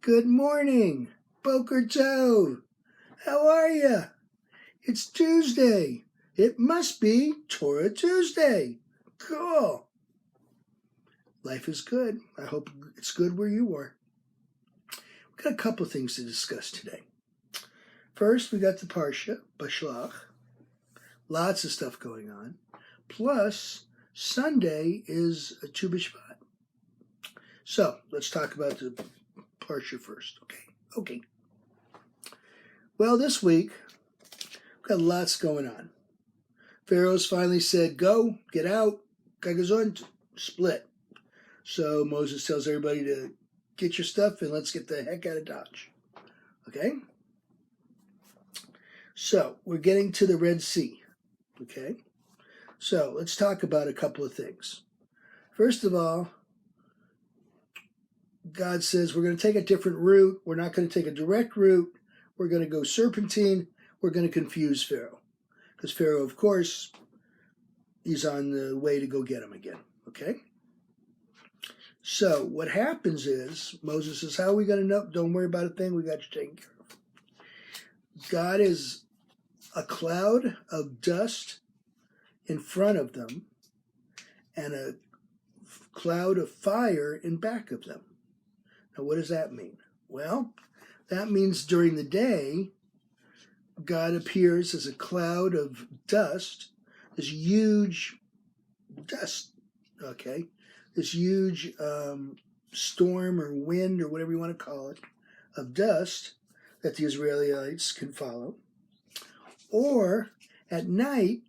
Good morning, Boker Tov. How are ya? It's Tuesday. It must be Torah Tuesday. Cool. Life is good. I hope it's good where you are. We've got a couple of things to discuss today. First, we got the Parsha, Bashlach. Lots of stuff going on. Plus, Sunday is a Tu B'Shvat. So, let's talk about the Parsha first. Okay. Well, this week, we've got lots going on. Pharaoh's finally said, go, get out, kagazont, split. So Moses tells everybody to get your stuff and let's get the heck out of Dodge. Okay? So, we're getting to the Red Sea. Okay? So, let's talk about a couple of things. First of all, God says we're going to take a different route. We're not going to take a direct route. We're going to go serpentine. We're going to confuse Pharaoh. Because Pharaoh, of course, he's on the way to go get him again. Okay? So what happens is, Moses says, how are we going to know? Don't worry about a thing. We got you taken care of. God is a cloud of dust in front of them and a cloud of fire in back of them. Now, what does that mean? Well, that means during the day, God appears as a cloud of dust, this huge dust, okay? This huge storm or wind or whatever you want to call it, of dust that the Israelites can follow. Or at night,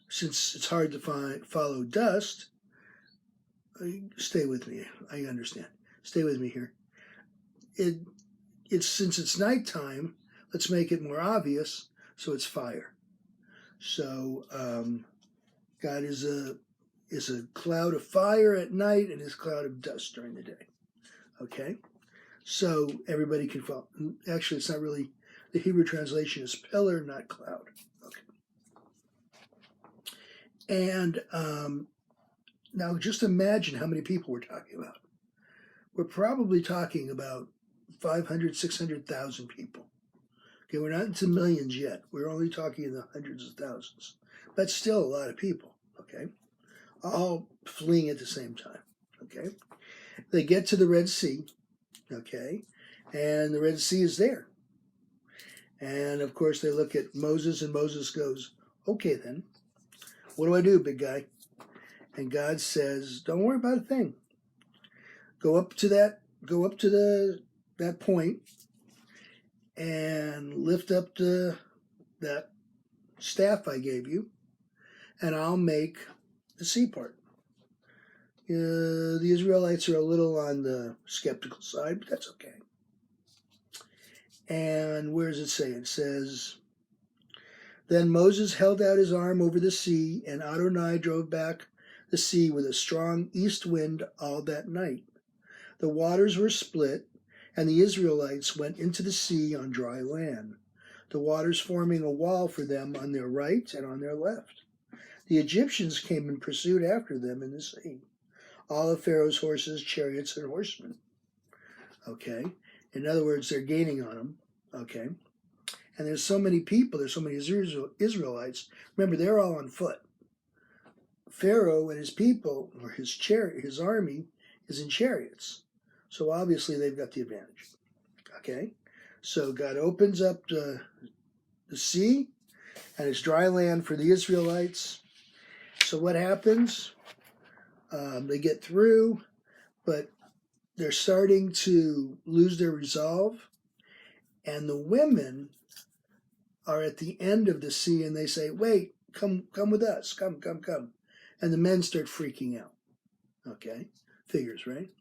since it's hard to follow dust, stay with me, I understand. Stay with me here. It's since it's nighttime, let's make it more obvious, so it's fire. So God is a cloud of fire at night and is a cloud of dust during the day. Okay? So everybody can follow. Actually, it's not really, the Hebrew translation is pillar, not cloud. Okay. And now just imagine how many people we're talking about. We're probably talking about 500, 600,000 people. Okay, we're not into millions yet. We're only talking in the hundreds of thousands. That's still a lot of people, okay? All fleeing at the same time, okay? They get to the Red Sea, okay? And the Red Sea is there. And, of course, they look at Moses, and Moses goes, okay, then. What do I do, big guy? And God says, don't worry about a thing. Go up to that point and lift up that staff I gave you, and I'll make the sea part. The Israelites are a little on the skeptical side, but that's okay. And where does it say? It says, then Moses held out his arm over the sea, and Adonai drove back the sea with a strong east wind all that night. The waters were split, and the Israelites went into the sea on dry land, the waters forming a wall for them on their right and on their left. The Egyptians came in pursuit after them in the sea, all of Pharaoh's horses, chariots, and horsemen. Okay? In other words, they're gaining on them. Okay? And there's so many people, there's so many Israelites. Remember, they're all on foot. Pharaoh and his people, or his army, is in chariots. So obviously they've got the advantage. Okay? So God opens up the sea, and it's dry land for the Israelites. So what happens? They get through, but they're starting to lose their resolve. And the women are at the end of the sea, and they say, wait, come with us, come. And the men start freaking out. Okay? Figures, right?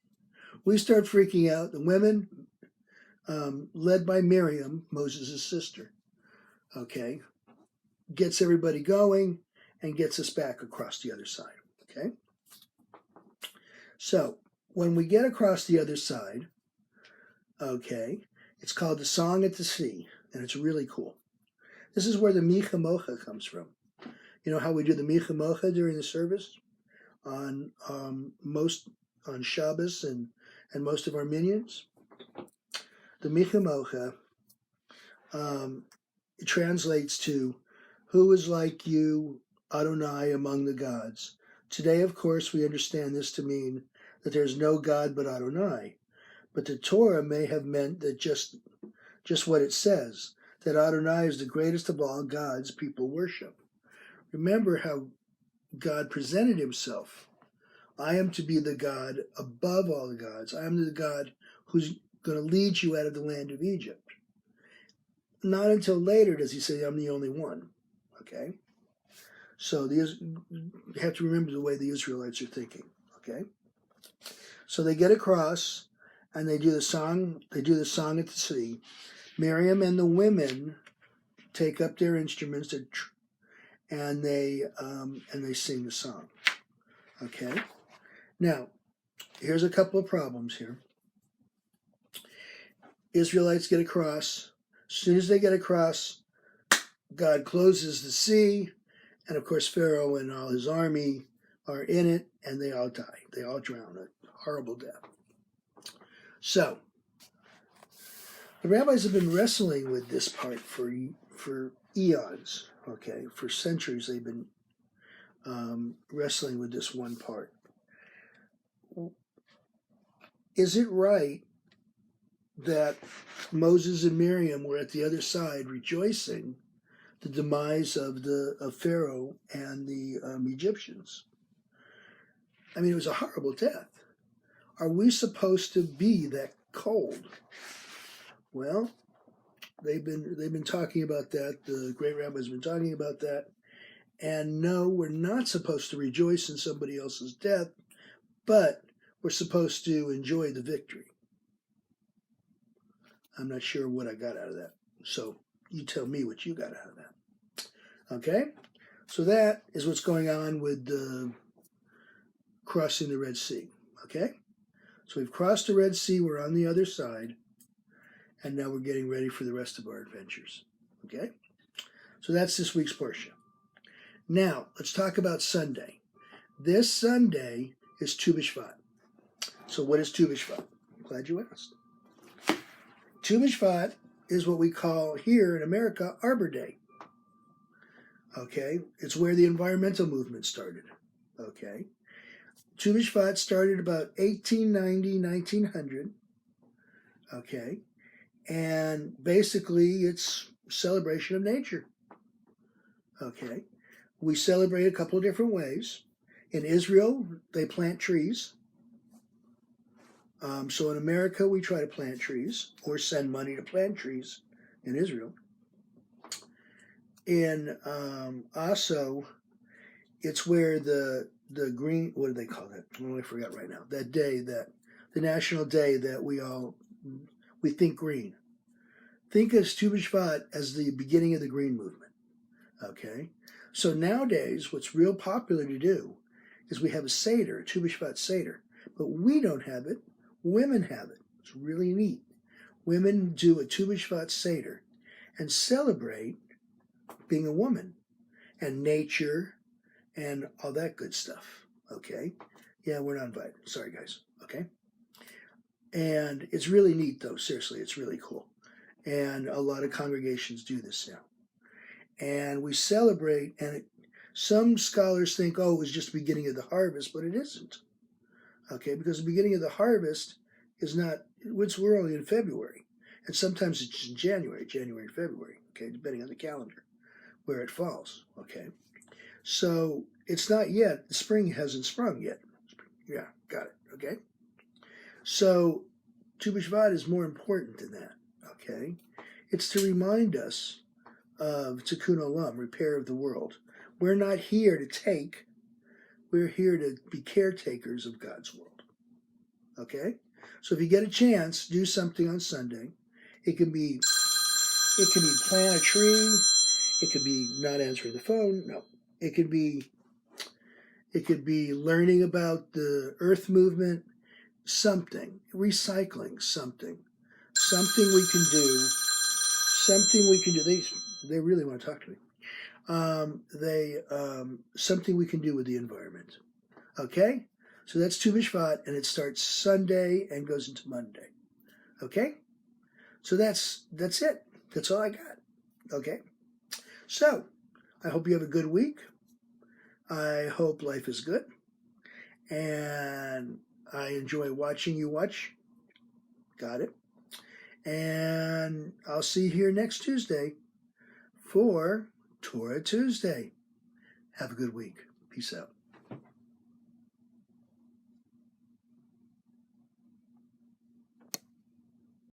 We start freaking out. The women, led by Miriam, Moses' sister, okay, gets everybody going and gets us back across the other side, okay? So, when we get across the other side, okay, it's called the Song at the Sea, and it's really cool. This is where the Micha Mocha comes from. You know how we do the Micha Mocha during the service? On Shabbos and most of our minions? The Michamocha, it translates to, "Who is like you, Adonai, among the gods?" Today, of course, we understand this to mean that there's no God but Adonai. But the Torah may have meant that just what it says, that Adonai is the greatest of all gods people worship. Remember how God presented himself. I am to be the God above all the gods. I am the God who's going to lead you out of the land of Egypt. Not until later does he say, I'm the only one. Okay? So you have to remember the way the Israelites are thinking. Okay? So they get across and they do the song. They do the song at the sea. Miriam and the women take up their instruments and they sing the song. Okay? Now, here's a couple of problems here. Israelites get across. As soon as they get across, God closes the sea, and of course Pharaoh and all his army are in it, and they all die. They all drown. A horrible death. So, the rabbis have been wrestling with this part for eons. Okay, for centuries they've been wrestling with this one part. Is it right that Moses and Miriam were at the other side rejoicing the demise of Pharaoh and the Egyptians? I mean, it was a horrible death. Are we supposed to be that cold? Well, they've been talking about that. The great rabbis have been talking about that. And no, we're not supposed to rejoice in somebody else's death, but we're supposed to enjoy the victory. I'm not sure what I got out of that. So you tell me what you got out of that. Okay? So that is what's going on with crossing the Red Sea. Okay? So we've crossed the Red Sea. We're on the other side. And now we're getting ready for the rest of our adventures. Okay? So that's this week's portion. Now, let's talk about Sunday. This Sunday is Tu B'Shvat. So what is Tu B'Shvat? I'm glad you asked. Tu B'Shvat is what we call here in America Arbor Day. Okay? It's where the environmental movement started. Okay? Tu B'Shvat started about 1890, 1900. Okay? And basically it's celebration of nature. Okay? We celebrate a couple of different ways. In Israel, they plant trees. So in America, we try to plant trees or send money to plant trees in Israel. In also, it's where the green, what do they call that? Oh, I forgot right now. That day, the national day that we think green. Think of Tu B'Shvat as the beginning of the green movement. Okay? So nowadays, what's real popular to do is we have a Seder, a Tu B'Shvat Seder. But we don't have it. Women have it. It's really neat. Women do a Tu B'Shvat Seder and celebrate being a woman and nature and all that good stuff. Okay? Yeah, we're not invited. Sorry, guys. Okay? And it's really neat, though. Seriously, it's really cool. And a lot of congregations do this now. And we celebrate, and some scholars think, oh, it was just the beginning of the harvest, but it isn't. Okay, because the beginning of the harvest is not, we're only in February. And sometimes it's in January, February, okay, depending on the calendar, where it falls, okay. So it's not yet, the spring hasn't sprung yet. Yeah, got it, okay. So Tu B'Shvat is more important than that, okay. It's to remind us of Tikkun Olam, repair of the world. We're not here to take, we're here to be caretakers of God's world. Okay? So if you get a chance, do something on Sunday. It can be plant a tree. It could be not answering the phone. No. It could be learning about the earth movement, something, recycling something. Something we can do. They really want to talk to me. Something we can do with the environment. Okay? So that's Tu B'Shvat, and it starts Sunday and goes into Monday. Okay? So that's it. That's all I got. Okay. So I hope you have a good week. I hope life is good. And I enjoy watching you watch. Got it. And I'll see you here next Tuesday for Torah Tuesday. Have a good week. Peace out.